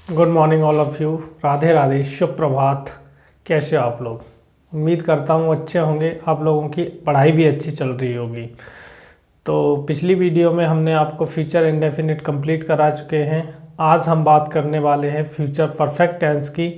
Good morning all of you. Radhe Radhe, शुभ प्रभात। कैसे हो आप लोग? उम्मीद करता हूँ अच्छे होंगे। आप लोगों की पढ़ाई भी अच्छी चल रही होगी। तो पिछली वीडियो में हमने आपको फ्यूचर इंडेफिनिट कंप्लीट करा चुके हैं। आज हम बात करने वाले हैं फ्यूचर परफेक्ट टेंस की।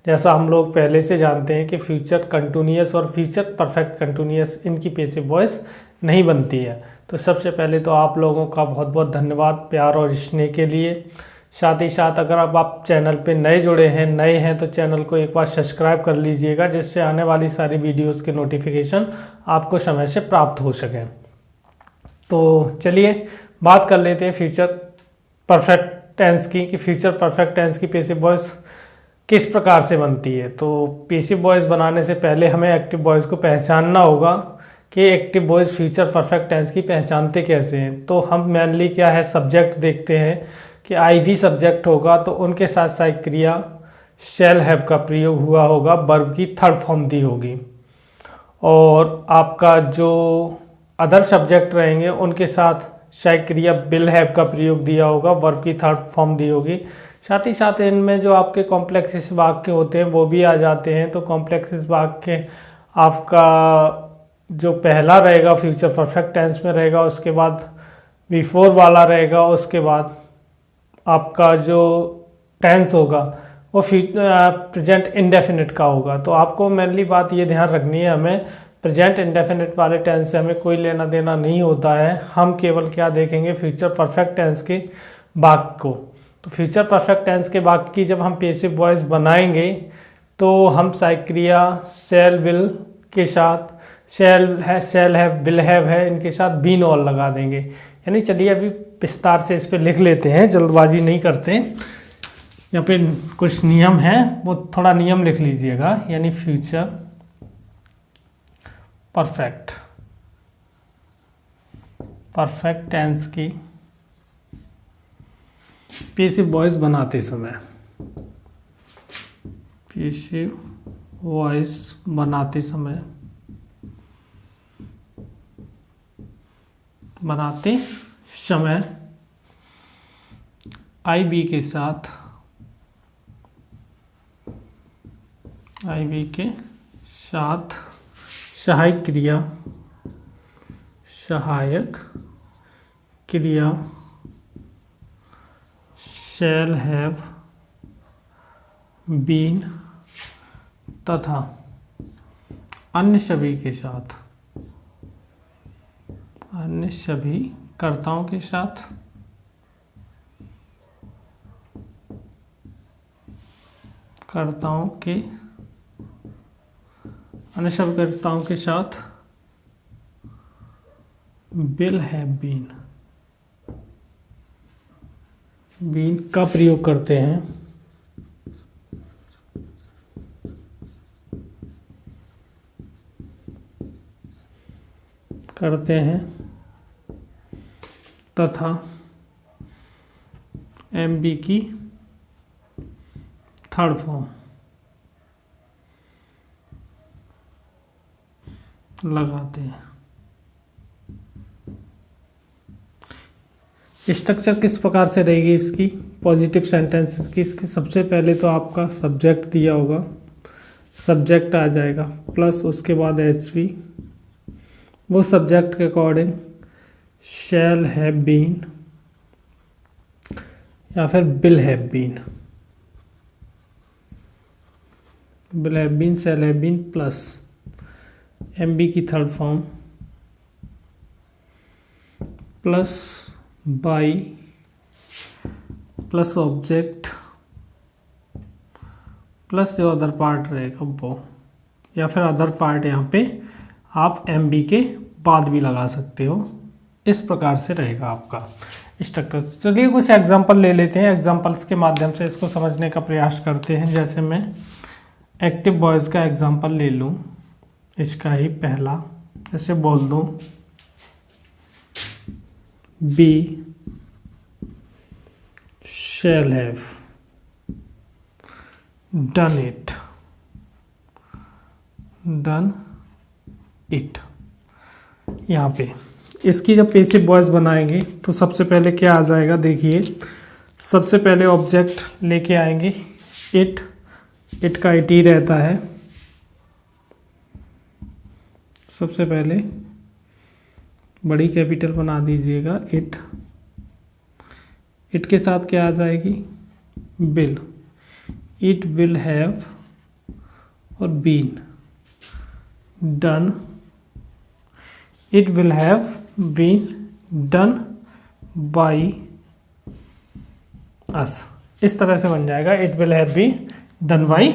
जैसा हम लोग पहले से जानते हैं कि फ्यूचर कंटिन्यूअस और फ्यूचर परफेक्ट कंटिन्यूअस इनकी पैसिव वॉइस नहीं बनती है। तो सबसे पहले तो आप लोगों का बहुत बहुत धन्यवाद प्यार और स्नेह के लिए। साथ ही साथ अगर अब आप चैनल पे नए हैं तो चैनल को एक बार सब्सक्राइब कर लीजिएगा, जिससे आने वाली सारी वीडियोस के नोटिफिकेशन आपको समय से प्राप्त हो सकें। तो चलिए बात कर लेते हैं फ्यूचर परफेक्ट टेंस की, कि फ्यूचर परफेक्ट टेंस की पैसिव वॉइस किस प्रकार से बनती है। तो पैसिव वॉइस बनाने से पहले हमें एक्टिव वॉइस को पहचानना होगा कि active voice future perfect tense की पहचानते कैसे हैं। तो हम मेनली क्या है, सब्जेक्ट देखते हैं कि आई भी सब्जेक्ट होगा तो उनके साथ सहायक क्रिया शैल हैव का प्रयोग हुआ होगा, वर्ब की थर्ड फॉर्म दी होगी। और आपका जो अदर सब्जेक्ट रहेंगे उनके साथ सहायक क्रिया विल हैव का प्रयोग दिया होगा, वर्ब की थर्ड फॉर्म दी होगी। साथ ही साथ इनमें जो आपके कॉम्प्लेक्सिस वाक्य होते हैं वो भी आ जाते हैं। तो कॉम्प्लेक्सिस वाक्य आपका जो पहला रहेगा फ्यूचर परफेक्ट टेंस में रहेगा, उसके बाद बिफोर वाला रहेगा, उसके बाद आपका जो टेंस होगा वो प्रेजेंट इंडेफिनिट का होगा। तो आपको मेनली बात ये ध्यान रखनी है, हमें प्रेजेंट इंडेफिनिट वाले टेंस से हमें कोई लेना देना नहीं होता है। हम केवल क्या देखेंगे, फ्यूचर परफेक्ट टेंस के वाक्य को। तो फ्यूचर परफेक्ट टेंस के वाक्य की जब हम पैसिव वॉइस बनाएंगे तो हम सहायक क्रिया शैल विल के साथ शैल है विल हैव है, इनके साथ बीन ऑल लगा देंगे। यानी चलिए अभी विस्तार से इस पे लिख लेते हैं, जल्दबाजी नहीं करते। यहाँ पे कुछ नियम है, वो थोड़ा नियम लिख लीजिएगा। यानी फ्यूचर परफेक्ट टेंस की पैसिव वॉइस बनाते समय, पैसिव वॉइस बनाते समय आई बी के साथ सहायक क्रिया शैल हैव बीन तथा अन्य सभी कर्ताओं के साथ विल हैव बीन का प्रयोग करते हैं तथा एम बी की थर्ड फॉर्म लगाते हैं। स्ट्रक्चर किस प्रकार से रहेगी इसकी पॉजिटिव सेंटेंसेस की? इसकी सबसे पहले तो आपका सब्जेक्ट दिया होगा, सब्जेक्ट आ जाएगा प्लस उसके बाद एच वी, वो सब्जेक्ट के अकॉर्डिंग शैल हैव बीन या फिर will have been, shall have been plus M B की third form plus by plus object plus जो अदर पार्ट रहेगा वो, या फिर अदर पार्ट यहाँ पे आप एम बी के बाद भी लगा सकते हो। इस प्रकार से रहेगा आपका स्ट्रक्चर। चलिए कुछ एग्जांपल ले लेते हैं, एग्जांपल्स के माध्यम से इसको समझने का प्रयास करते हैं। जैसे मैं एक्टिव वॉइस का एग्जांपल ले लूँ, इसका ही पहला, जैसे बोल दूँ we shall have done it. यहाँ पे इसकी जब पैसिव वॉइस बनाएंगे तो सबसे पहले क्या आ जाएगा, देखिए सबसे पहले ऑब्जेक्ट लेके आएंगे इट का इट ही रहता है। सबसे पहले बड़ी कैपिटल बना दीजिएगा इट के साथ क्या आ जाएगी विल, इट विल हैव और been done, it will have been done by us. इस तरह से बन जाएगा it will have been done by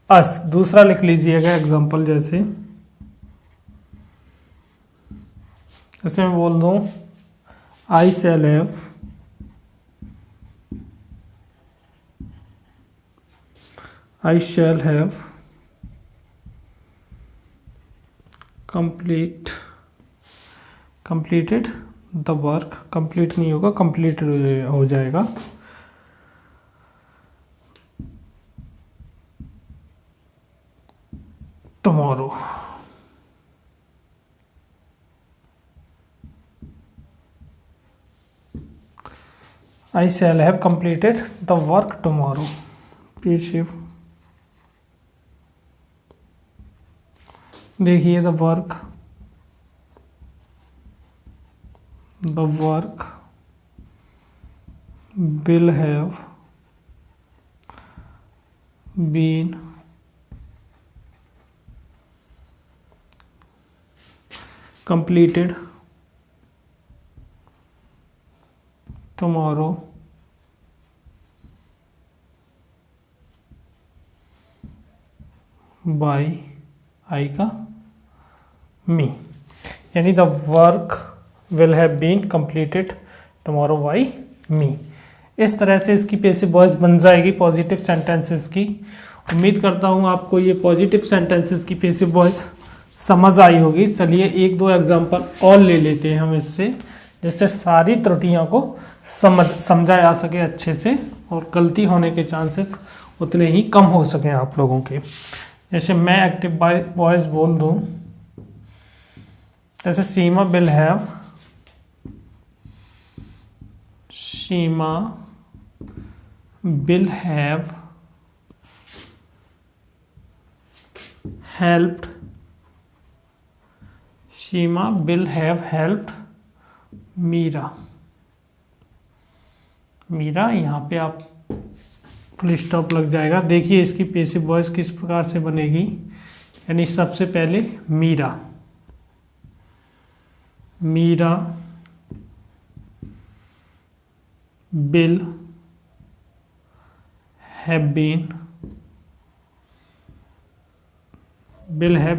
us. दूसरा लिख लीजिएगा एग्जांपल, जैसे मैं बोल दूं I shall have completed the work. Complete नहीं होगा, कंप्लीट हो जाएगा। Tomorrow, I shall have completed the work tomorrow। पेज शिफ्ट देखिए the work will have been completed tomorrow by I का मी, यानी the work will have been completed tomorrow by me. इस तरह से इसकी पैसिव वॉइस बन जाएगी पॉजिटिव सेंटेंसेस की। उम्मीद करता हूँ आपको ये पॉजिटिव सेंटेंसेस की पैसिव वॉइस समझ आई होगी। चलिए एक दो एग्जांपल और ले लेते हैं हम इससे, जिससे सारी त्रुटियों को समझा जा सके अच्छे से और गलती होने के चांसेस उतने ही कम हो सकें आप लोगों के। जैसे मैं एक्टिव वॉइस बोल दूं, जैसे Seema will have helped, Sheema will have helped Meera. यहाँ पे आप फुल स्टॉप लग जाएगा। देखिए इसकी पैसिव वॉइस किस प्रकार से बनेगी, यानी सबसे पहले Meera will have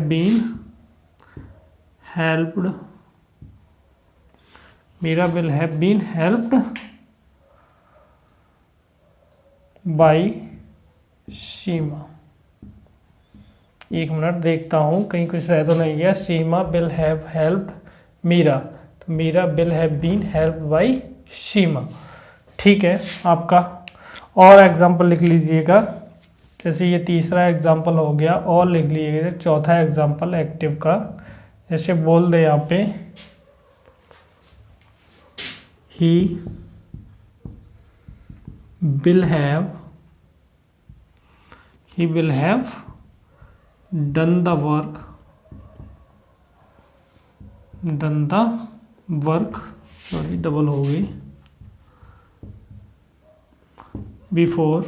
been helped, Meera will have been helped by Sheema. एक मिनट देखता हूँ कहीं कुछ रह तो नहीं गया। Sheema will have helped Meera, तो Meera will have been helped by Sheema. ठीक है आपका। और एग्जांपल लिख लीजिएगा, जैसे ये तीसरा एग्जांपल हो गया, और लिख लीजिएगा चौथा एग्जांपल एक्टिव का। जैसे बोल दे यहाँ पे he will have done the work, sorry double हो गई, बिफोर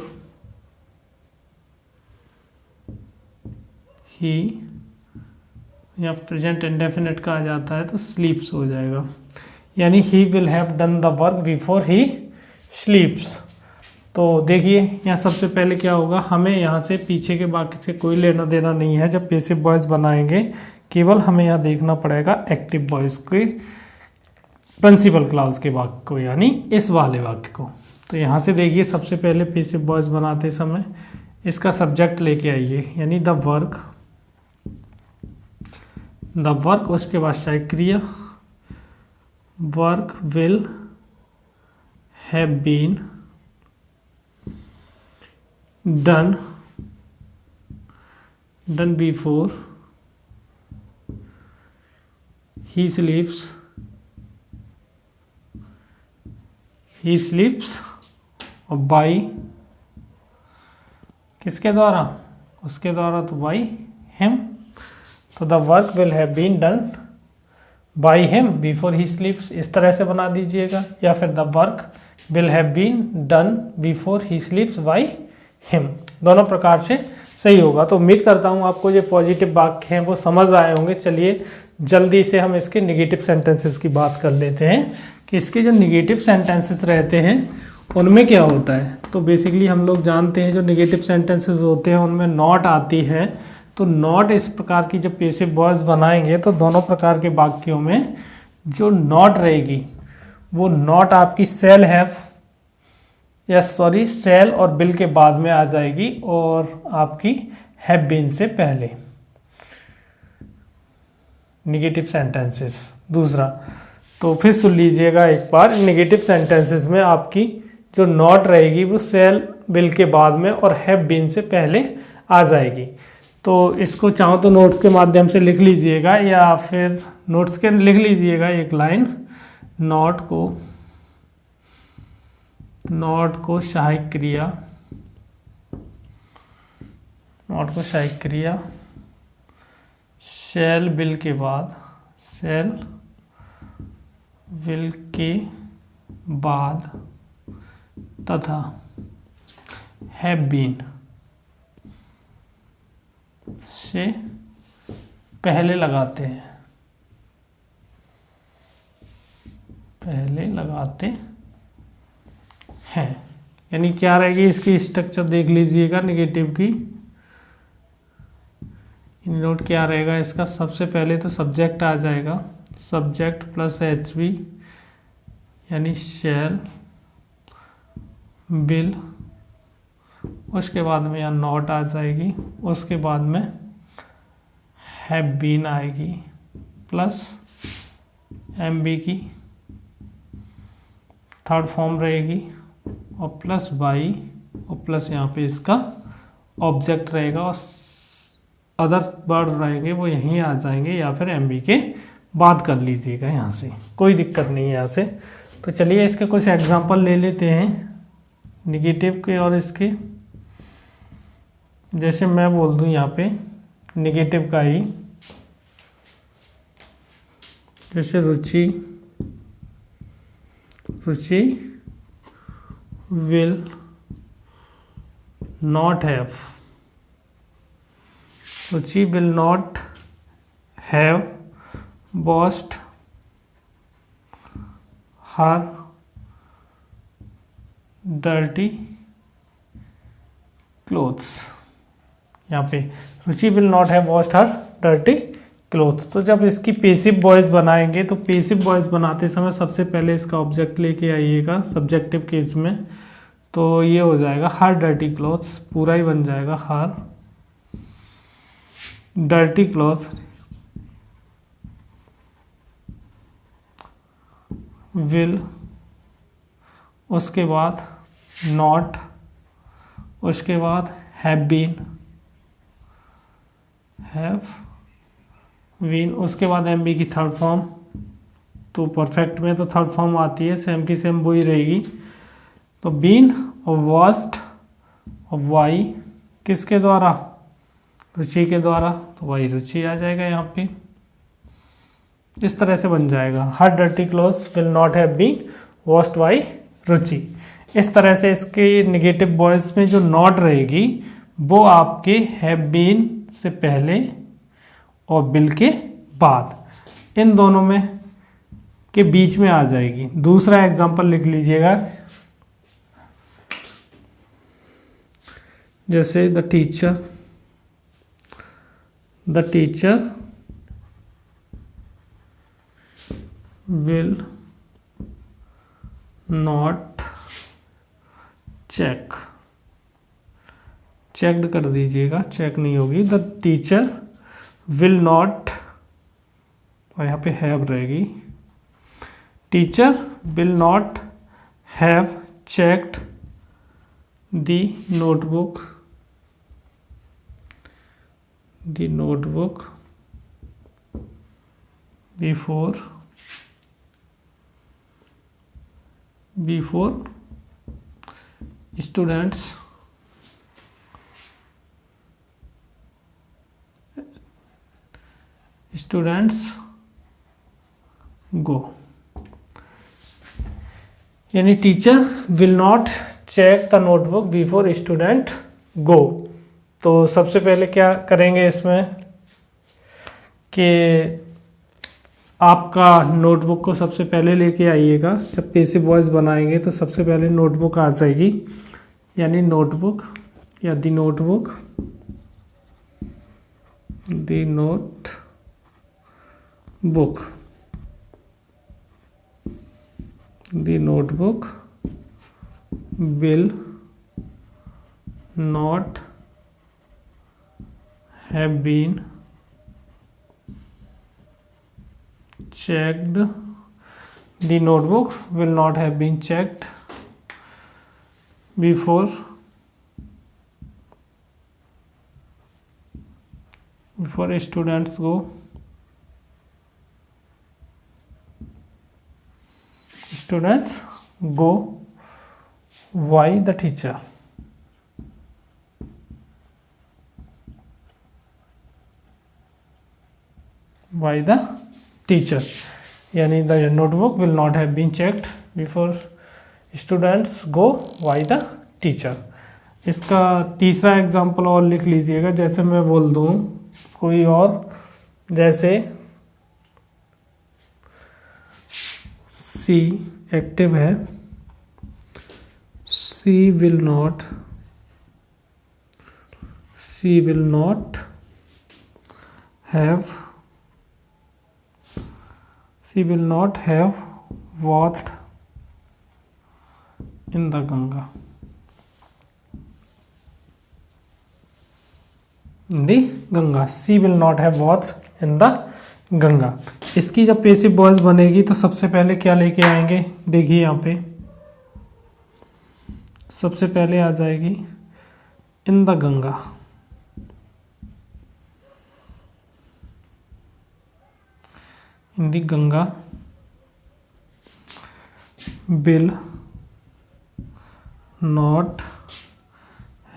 ही, या प्रेजेंट इंडेफिनिट का आ जाता है तो स्लीप्स हो जाएगा, यानी he will have done the work before he स्लीप्स। तो देखिए यहाँ सबसे पहले क्या होगा, हमें यहाँ से पीछे के बाकी से कोई लेना देना नहीं है। जब पैसिव वॉइस बनाएंगे केवल हमें यहाँ देखना पड़ेगा एक्टिव वॉइस के प्रिंसिपल क्लाउज के वाक्य को, यानी इस वाले वाक्य को। तो यहाँ से देखिए सबसे पहले पैसिव वॉइस बनाते समय इसका सब्जेक्ट लेके आइए, यानी द वर्क, उसके बाद सहायक क्रिया work will have been done before he sleeps और बाई किसके द्वारा, उसके द्वारा, तो बाई हिम। तो the work will have been done by him before he sleeps, इस तरह से बना दीजिएगा। या फिर the work will have been done before he sleeps by him, दोनों प्रकार से सही होगा। तो उम्मीद करता हूँ आपको ये पॉजिटिव वाक्य हैं वो समझ आए होंगे। चलिए जल्दी से हम इसके निगेटिव सेंटेंसेस की बात कर लेते हैं कि इसके जो निगेटिव सेंटेंसेस रहते हैं उनमें क्या होता है। तो बेसिकली हम लोग जानते हैं जो निगेटिव सेंटेंसेस होते हैं उनमें नॉट आती है। तो नॉट इस प्रकार की जब पैसिव वॉइस बनाएंगे तो दोनों प्रकार के वाक्यों में जो नॉट रहेगी वो नॉट आपकी शैल हैव या सॉरी शैल और विल के बाद में आ जाएगी और आपकी हैव बीन से पहले। निगेटिव सेंटेंसेस दूसरा, तो फिर सुन लीजिएगा एक बार। निगेटिव सेंटेंसेस में आपकी जो नॉट रहेगी वो शैल विल के बाद में और हैव बीन से पहले आ जाएगी। तो इसको चाहो तो नोट्स के माध्यम से लिख लीजिएगा या फिर नोट्स के लिख लीजिएगा एक लाइन, नॉट को सहायक क्रिया, नॉट को सहायक क्रिया शैल विल के बाद, शैल विल के बाद तथा हैव बीन से पहले लगाते हैं, पहले लगाते हैं। यानी क्या रहेगी इसकी स्ट्रक्चर देख लीजिएगा निगेटिव की। नोट क्या रहेगा इसका, सबसे पहले तो सब्जेक्ट आ जाएगा, सब्जेक्ट प्लस एच वी यानी शैल विल, उसके बाद में यहाँ नॉट आ जाएगी, उसके बाद में हैव बीन आएगी प्लस एम बी की थर्ड फॉर्म रहेगी और प्लस बाई और प्लस यहाँ पे इसका ऑब्जेक्ट रहेगा और अदर वर्ड रहेंगे वो यहीं आ जाएंगे या फिर एम बी के बाद कर लीजिएगा, यहाँ से कोई दिक्कत नहीं है यहाँ से। तो चलिए इसके कुछ एग्जांपल ले लेते हैं निगेटिव के और इसके। जैसे मैं बोल दूं यहाँ पे निगेटिव का ही, जैसे Ruchi will not have, Ruchi will not have washed her dirty clothes. यहाँ पे Ruchi will not have washed her dirty clothes. तो जब इसकी पेसिव वॉइस बनाएंगे तो पेसिव वॉइस बनाते समय सबसे पहले इसका ऑब्जेक्ट लेके आइएगा सब्जेक्टिव केस में। तो ये हो जाएगा हर डर्टी क्लोथ्स, पूरा ही बन जाएगा हर डर्टी क्लोथ्स विल, उसके बाद नॉट, उसके बाद हैव बीन, उसके बाद एम बी की थर्ड फॉर्म। तो परफेक्ट में तो थर्ड फॉर्म आती है, सेम की सेम वही रहेगी। तो बीन और वॉश्ड और वाई किसके द्वारा, रुचि के द्वारा, तो वाई रुचि आ जाएगा यहाँ पे। इस तरह से बन जाएगा her dirty clothes will not have been washed by Ruchi. इस तरह से इसके निगेटिव वॉइस में जो नॉट रहेगी वो आपके हैव बीन से पहले और विल के बाद, इन दोनों में के बीच में आ जाएगी। दूसरा एग्जांपल लिख लीजिएगा, जैसे the teacher will not checked कर दीजिएगा, चेक नहीं होगी। द टीचर विल नॉट, और यहाँ पे हैव रहेगी, teacher will not have checked the notebook before students go, यानी teacher will not check the notebook before student go. तो सबसे पहले क्या करेंगे इसमें कि आपका नोटबुक को सबसे पहले लेके आइएगा। जब पैसिव वॉइस बनाएंगे तो सबसे पहले नोटबुक आ जाएगी, यानी नोटबुक या the notebook, the notebook, the notebook will not have been checked, the notebook will not have been checked before students go, why the teacher, यानी the notebook will not have been checked before students go, why the teacher। इसका तीसरा example और लिख लीजिएगा। जैसे मैं बोल दूँ कोई और, जैसे सी एक्टिव है, she will not have watched in the Ganga, she will not have watched in the Ganga. इसकी जब पैसिव वॉइस बनेगी तो सबसे पहले क्या लेके आएंगे, देखिए यहाँ पे सबसे पहले आ जाएगी in the Ganga, in the Ganga will not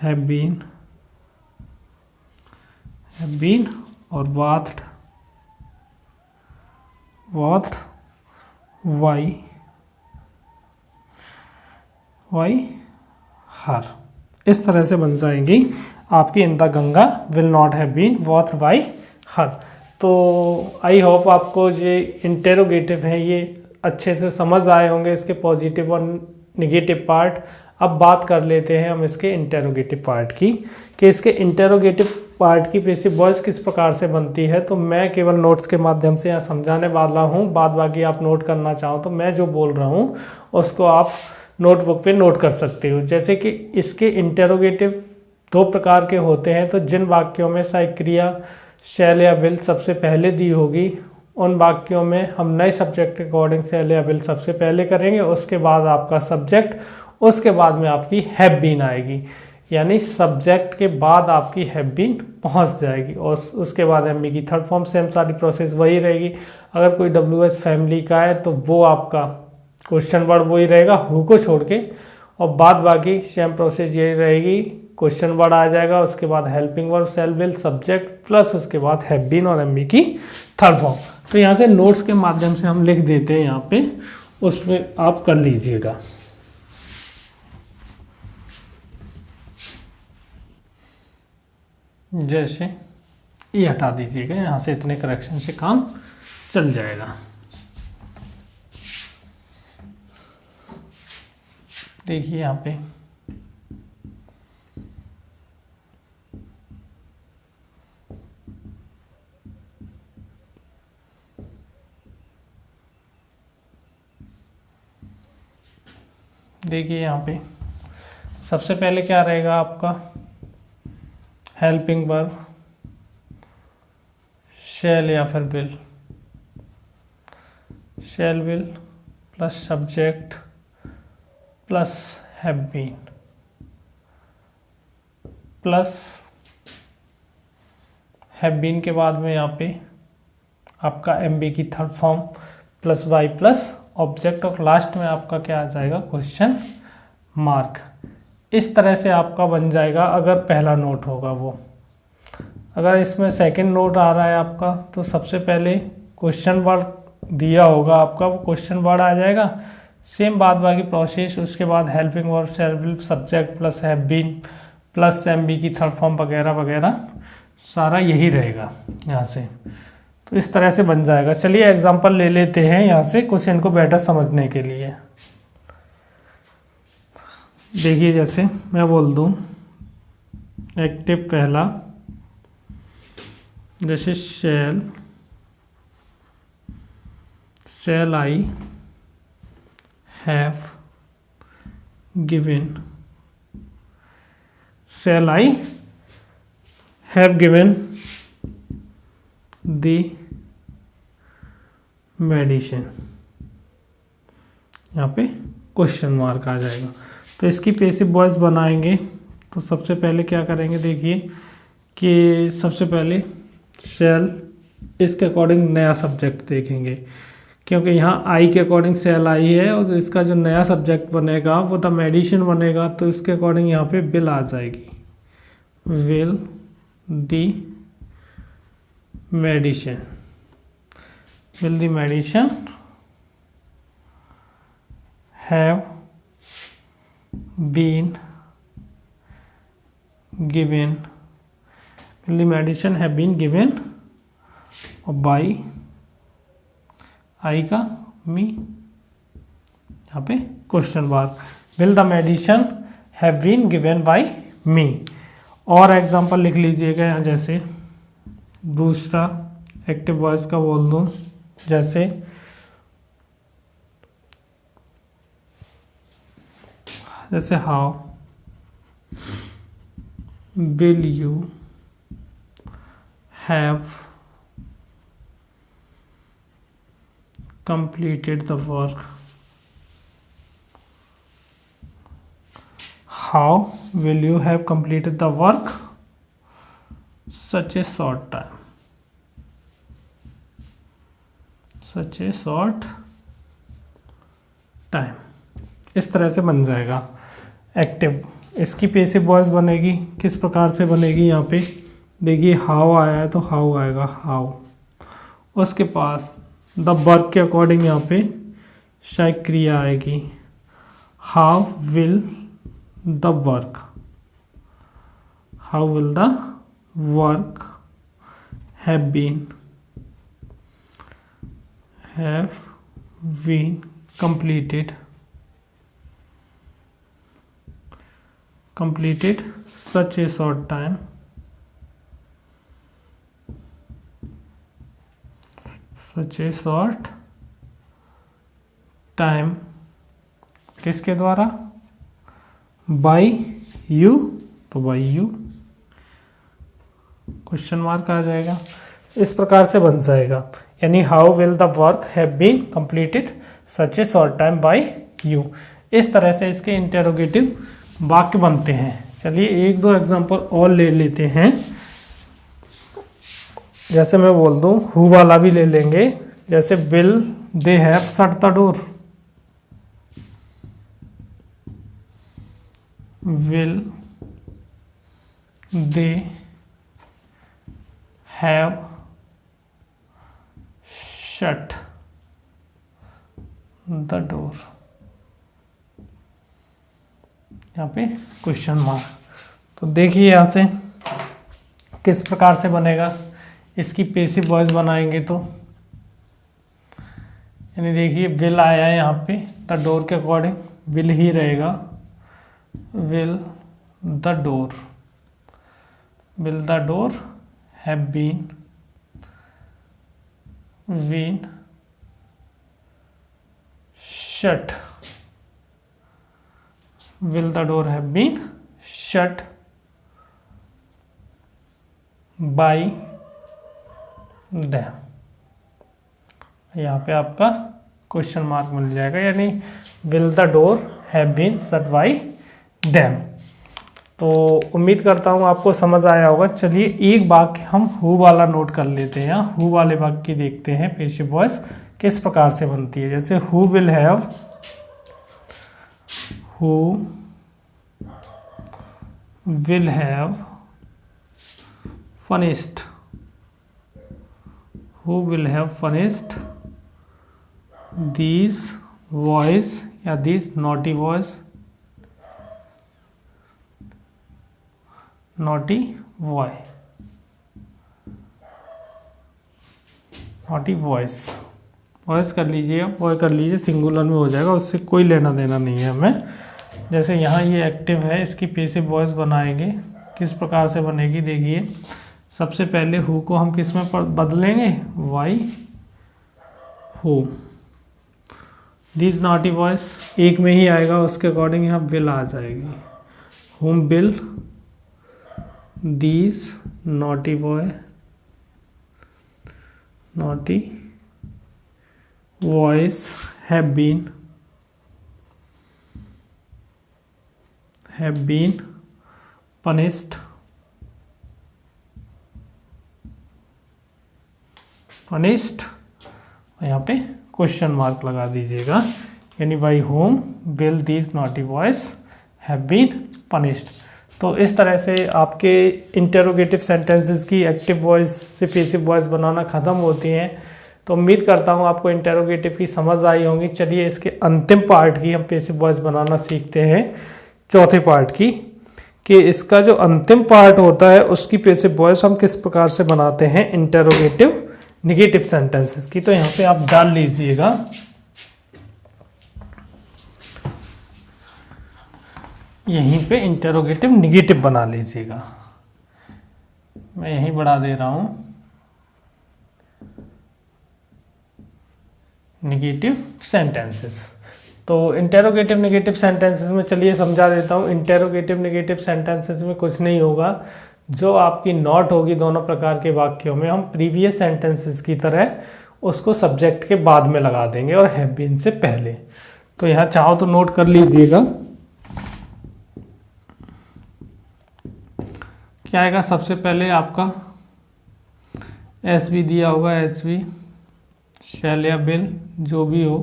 have been और watched why हर, इस तरह से बन जाएंगी आपकी in the Ganga will not have been watched by her. तो आई होप आपको ये इंटेरोगेटिव है ये अच्छे से समझ आए होंगे, इसके पॉजिटिव और निगेटिव पार्ट। अब बात कर लेते हैं हम इसके इंटेरोगेटिव पार्ट की, कि इसके इंटेरोगेटिव पार्ट की पैसिव वॉइस किस प्रकार से बनती है। तो मैं केवल नोट्स के माध्यम से यहाँ समझाने वाला हूँ, बाद बाकी आप नोट करना चाहो तो मैं जो बोल रहा हूँ उसको आप नोटबुक पे नोट कर सकते हो। जैसे कि इसके इंटेरोगेटिव दो प्रकार के होते हैं, तो जिन वाक्यों में सहायक क्रिया शैल या विल सबसे पहले दी होगी उन वाक्यों में हम नए सब्जेक्ट के अकॉर्डिंग शैल या विल सबसे पहले करेंगे, उसके बाद आपका सब्जेक्ट, उसके बाद में आपकी हैव बीन आएगी, यानी सब्जेक्ट के बाद आपकी हैव बीन पहुंच जाएगी और उसके बाद एम बी की थर्ड फॉर्म, सेम सारी प्रोसेस वही रहेगी। अगर कोई WH फैमिली का है तो वो आपका क्वेश्चन वर्ड वही रहेगा हु को छोड़ के, और बाद बाकी सेम प्रोसेस यही रहेगी, क्वेश्चन वर्ड आ जाएगा, उसके बाद helping verb shell will subject plus उसके बाद हैव बीन और एम बी की थर्ड फॉर्म। तो यहाँ से नोट्स के माध्यम से हम लिख देते हैं यहाँ पे, उसमें आप कर लीजिएगा। जैसे ये हटा दीजिएगा, यहाँ से इतने करेक्शन से काम चल जाएगा। देखिए यहाँ पे सबसे पहले क्या रहेगा आपका हेल्पिंग वर्ब शैल या फिर will, shall will plus subject plus have been plus have been के बाद में यहाँ पे आपका एम बी की third form plus by plus object, और लास्ट में आपका क्या आ जाएगा क्वेश्चन मार्क। इस तरह से आपका बन जाएगा अगर पहला नोट होगा वो। अगर इसमें सेकंड नोट आ रहा है आपका तो सबसे पहले क्वेश्चन वर्ड दिया होगा आपका, वो क्वेश्चन वर्ड आ जाएगा, सेम बाद बाकी प्रोसेस, उसके बाद helping verb subject plus have been plus M B की थर्ड फॉर्म वगैरह वगैरह सारा यही रहेगा यहाँ से। तो इस तरह से बन जाएगा। चलिए एग्जांपल ले लेते हैं यहाँ से कुछ इनको बेटर समझने के लिए। देखिए जैसे मैं बोल दूँ एक्टिव पहला, जैसे shall I have given, shall I have given the medicine, यहाँ पे क्वेश्चन मार्क आ जाएगा। तो इसकी पैसिव वॉइस बनाएंगे तो सबसे पहले क्या करेंगे, देखिए कि सबसे पहले शैल, इसके अकॉर्डिंग नया सब्जेक्ट देखेंगे, क्योंकि यहाँ आई के अकॉर्डिंग शैल आई है और इसका जो नया सब्जेक्ट बनेगा वो द मेडिसिन बनेगा, तो इसके अकॉर्डिंग यहाँ पे विल आ जाएगी, will the medicine, will the medicine have been given, will the medicine have been given by I का मी, यहाँ पे question mark, will the medicine have been given by me। और एग्जांपल लिख लीजिएगा यहाँ, जैसे दूसरा एक्टिव वॉइस का बोल दूँ, जैसे how will you have completed the work, how will you have completed the work such a short time, such a short time। इस तरह से बन जाएगा एक्टिव। इसकी पैसिव वॉइस बनेगी, किस प्रकार से बनेगी, यहाँ पे देखिए हाउ आया है तो हाउ आएगा, हाउ, उसके पास द वर्क के अकॉर्डिंग यहाँ पे शायद क्रिया आएगी, how will the work, how will the work have been completed such a short time, such a short time, किसके द्वारा, by you, तो by you क्वेश्चन मार्क आ जाएगा। इस प्रकार से बन जाएगा, यानी how will the work have been completed such a short time by you. इस तरह से इसके इंटेरोगेटिव वाक्य बनते हैं। चलिए एक दो एग्जांपल और ले लेते हैं। जैसे मैं बोल दूं हु वाला भी ले लेंगे, जैसे will they have shut the door, will they have shut the door, यहाँ पे क्वेश्चन मार्क। तो देखिए यहाँ से किस प्रकार से बनेगा, इसकी पैसिव वॉइस बनाएंगे तो यानी देखिए विल आया है यहाँ पे, द डोर के अकॉर्डिंग विल ही रहेगा, will the door, will the door have been shut, will the door have been shut by them। यहाँ पे आपका क्वेश्चन मार्क मिल जाएगा, यानी will the door have been shut by them। तो उम्मीद करता हूँ आपको समझ आया होगा। चलिए एक वाक्य हम हु वाला नोट कर लेते हैं। हु वाले वाक्य की देखते हैं पैसिव वॉइस किस प्रकार से बनती है। जैसे who will have, who will have furnished, who will have furnished these boys या these naughty boys, naughty boy, naughty boys, voice कर लीजिए, बॉय कर लीजिए, सिंगुलर में हो जाएगा, उससे कोई लेना देना नहीं है हमें। जैसे यहाँ ये एक्टिव है, इसकी पैसिव वॉइस बनाएंगे, किस प्रकार से बनेगी देखिए। सबसे पहले हु को हम किस में बदलेंगे, by whom. These naughty voice एक में ही आएगा, उसके अकॉर्डिंग यहाँ बिल आ जाएगी, हुम bill these naughty boy naughty voice have been punished यहाँ पे क्वेश्चन मार्क लगा दीजिएगा, यानी by whom will these naughty boys have been punished. तो इस तरह से आपके इंटेरोगेटिव सेंटेंसेस की एक्टिव वॉइस से पैसिव वॉइस बनाना ख़त्म होती हैं। तो उम्मीद करता हूँ आपको इंटेरोगेटिव की समझ आई होंगी। चलिए इसके अंतिम पार्ट की हम पैसिव वॉइस बनाना सीखते हैं, चौथे पार्ट की, कि इसका जो अंतिम पार्ट होता है उसकी पैसिव वॉइस हम किस प्रकार से बनाते हैं इंटेरोगेटिव नेगेटिव सेंटेंसेस की। तो यहाँ पे आप डाल लीजिएगा, यहीं पे इंटेरोगेटिव नेगेटिव बना लीजिएगा। मैं यहीं बढ़ा दे रहा हूँ नेगेटिव सेंटेंसेस। तो इंटेरोगेटिव नेगेटिव सेंटेंसेस में चलिए समझा देता हूँ। इंटेरोगेटिव नेगेटिव सेंटेंसेस में कुछ नहीं होगा, जो आपकी नॉट होगी दोनों प्रकार के वाक्यों में, हम प्रीवियस सेंटेंसेस की तरह उसको सब्जेक्ट के बाद में लगा देंगे और हैव बीन से पहले। तो यहाँ चाहो तो नोट कर लीजिएगा क्या आएगा। सबसे पहले आपका एस बी दिया होगा, एच बी शैल या बिल जो भी हो,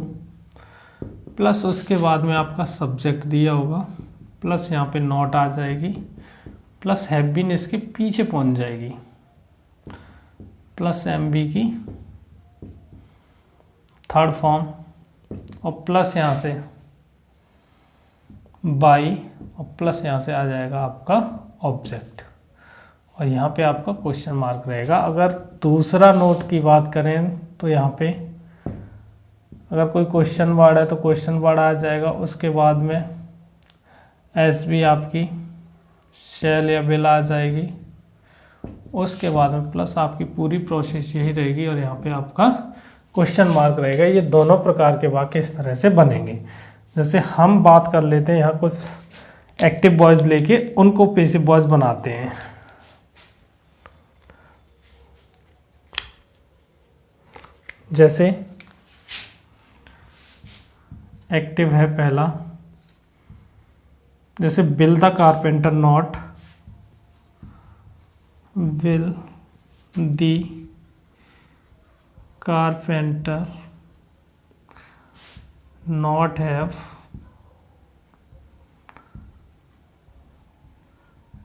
प्लस उसके बाद में आपका सब्जेक्ट दिया होगा, प्लस यहाँ पे नॉट आ जाएगी, प्लस हैव बीन इसके पीछे पहुंच जाएगी, प्लस एम बी की थर्ड फॉर्म, और प्लस यहाँ से बाई, और प्लस यहाँ से आ जाएगा आपका ऑब्जेक्ट, और यहाँ पे आपका क्वेश्चन मार्क रहेगा। अगर दूसरा नोट की बात करें तो यहाँ पे अगर कोई क्वेश्चन वर्ड है तो क्वेश्चन वर्ड आ जाएगा, उसके बाद में एस बी आपकी शैल या बिल आ जाएगी, उसके बाद में प्लस आपकी पूरी प्रोसेस यही रहेगी, और यहाँ पे आपका क्वेश्चन मार्क रहेगा। ये दोनों प्रकार के वाक्य इस तरह से बनेंगे। जैसे हम बात कर लेते हैं यहाँ कुछ एक्टिव वॉइस लेके उनको पैसिव वॉइस बनाते हैं। जैसे एक्टिव है पहला, जैसे bill the carpenter not, will the carpenter not have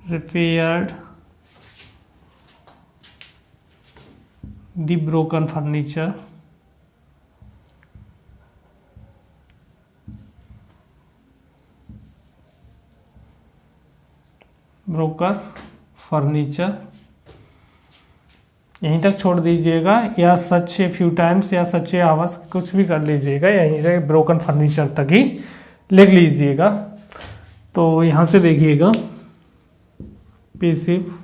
repaired the broken furniture, broker furniture, यहीं तक छोड़ दीजिएगा, या सच ए फ्यू टाइम्स या सच ए आवर्स कुछ भी कर लीजिएगा, यहीं तक ब्रोकन फर्नीचर तक ही लिख लीजिएगा। तो यहाँ से देखिएगा पैसिव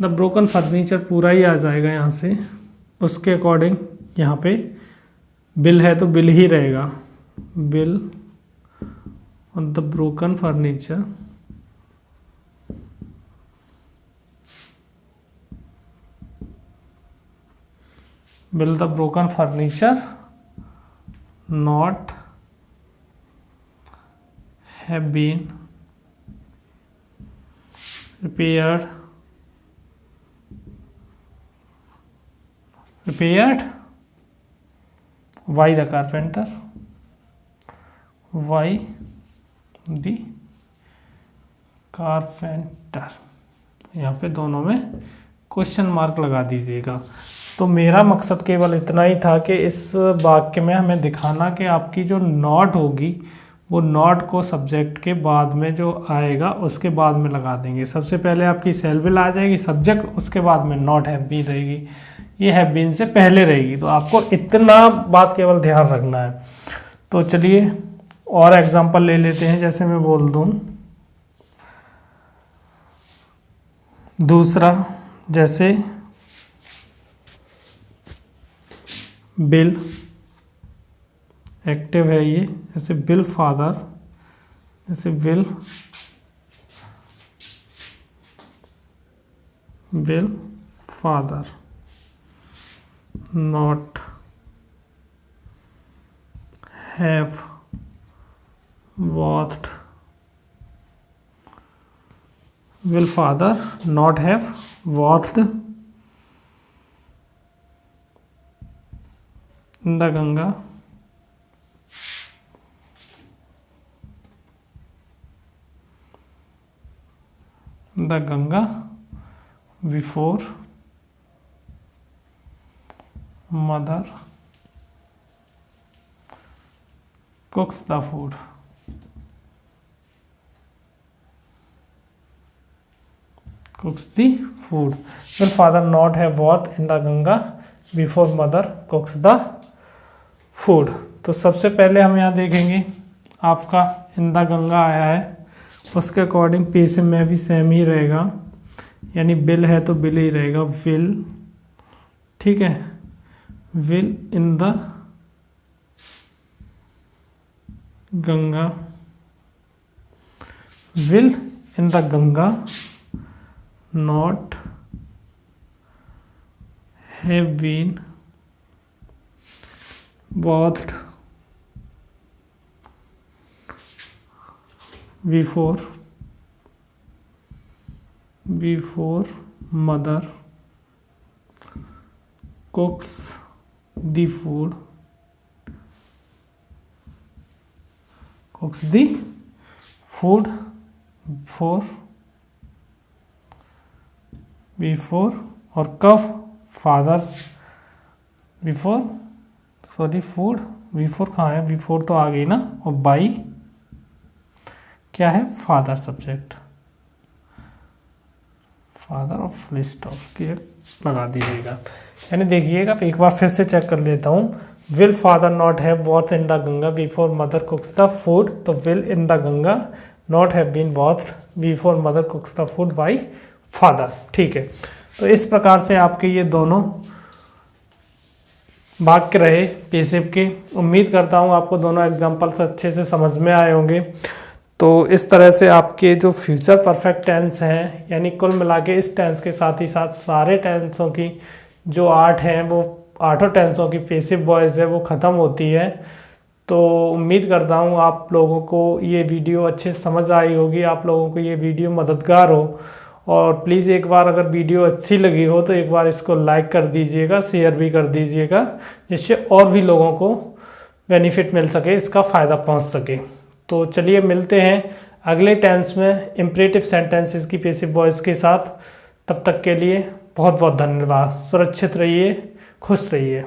द ब्रोकन फर्नीचर पूरा ही आ जाएगा यहाँ से, उसके अकॉर्डिंग यहाँ पे बिल है तो बिल ही रहेगा, bill on the broken furniture will the broken furniture not have been repaired by the carpenter, why the carpenter, यहाँ पे दोनों में क्वेश्चन मार्क लगा दीजिएगा। तो मेरा मकसद केवल इतना ही था कि इस वाक्य में हमें दिखाना कि आपकी जो नॉट होगी वो नॉट को सब्जेक्ट के बाद में जो आएगा उसके बाद में लगा देंगे। सबसे पहले आपकी शैल विल आ जाएगी सब्जेक्ट, उसके बाद में नॉट हैव बीन रहेगी, ये हैव बीन से पहले रहेगी। तो आपको इतना बात केवल ध्यान रखना है। तो चलिए और एग्जांपल ले लेते हैं। जैसे मैं बोल दूं दूसरा, जैसे बिल एक्टिव है ये, जैसे बिल फादर, जैसे bill father not have watched, will father not have watched the Ganga before mother cooks the food। cooks the food, will father not have washed in the Ganga before mother cooks the food। तो सबसे पहले हम यहाँ देखेंगे आपका इन the Ganga आया है, उसके अकॉर्डिंग पीछे में भी सेम ही रहेगा, यानी बिल है तो बिल ही रहेगा, विल, ठीक है, will in the Ganga, will in the Ganga not have been washed before mother cooks the food, before और कब फादर, फूड बिफोर कहाँ है, बिफोर तो आ गई ना, और बाई क्या है, फादर सब्जेक्ट, फादर और फुल स्टॉप की लगा दीजिएगा। यानी देखिएगा एक बार फिर से चेक कर लेता हूँ, will father not have watched in the Ganga before mother cooks the food, तो will in the Ganga not have been watched before mother cooks the food by father, ठीक है। तो इस प्रकार से आपके ये दोनों वाक्य रहे पेसिव के। उम्मीद करता हूँ आपको दोनों एग्जांपल्स अच्छे से समझ में आए होंगे। तो इस तरह से आपके जो फ्यूचर परफेक्ट टेंस हैं, यानी कुल मिला के इस टेंस के साथ ही साथ सारे टेंसों की जो 8 हैं वो 8 टेंसों की पेसिव वॉइस है वो ख़त्म होती है। तो उम्मीद करता हूँ आप लोगों को ये वीडियो अच्छे समझ आई होगी, आप लोगों को ये वीडियो मददगार हो। और प्लीज़ एक बार अगर वीडियो अच्छी लगी हो तो एक बार इसको लाइक कर दीजिएगा, शेयर भी कर दीजिएगा, जिससे और भी लोगों को बेनिफिट मिल सके, इसका फ़ायदा पहुंच सके। तो चलिए मिलते हैं अगले टेंस में इम्परेटिव सेंटेंसेस की पेसिव वॉइस के साथ। तब तक के लिए बहुत बहुत धन्यवाद। सुरक्षित रहिए, खुश रहिए।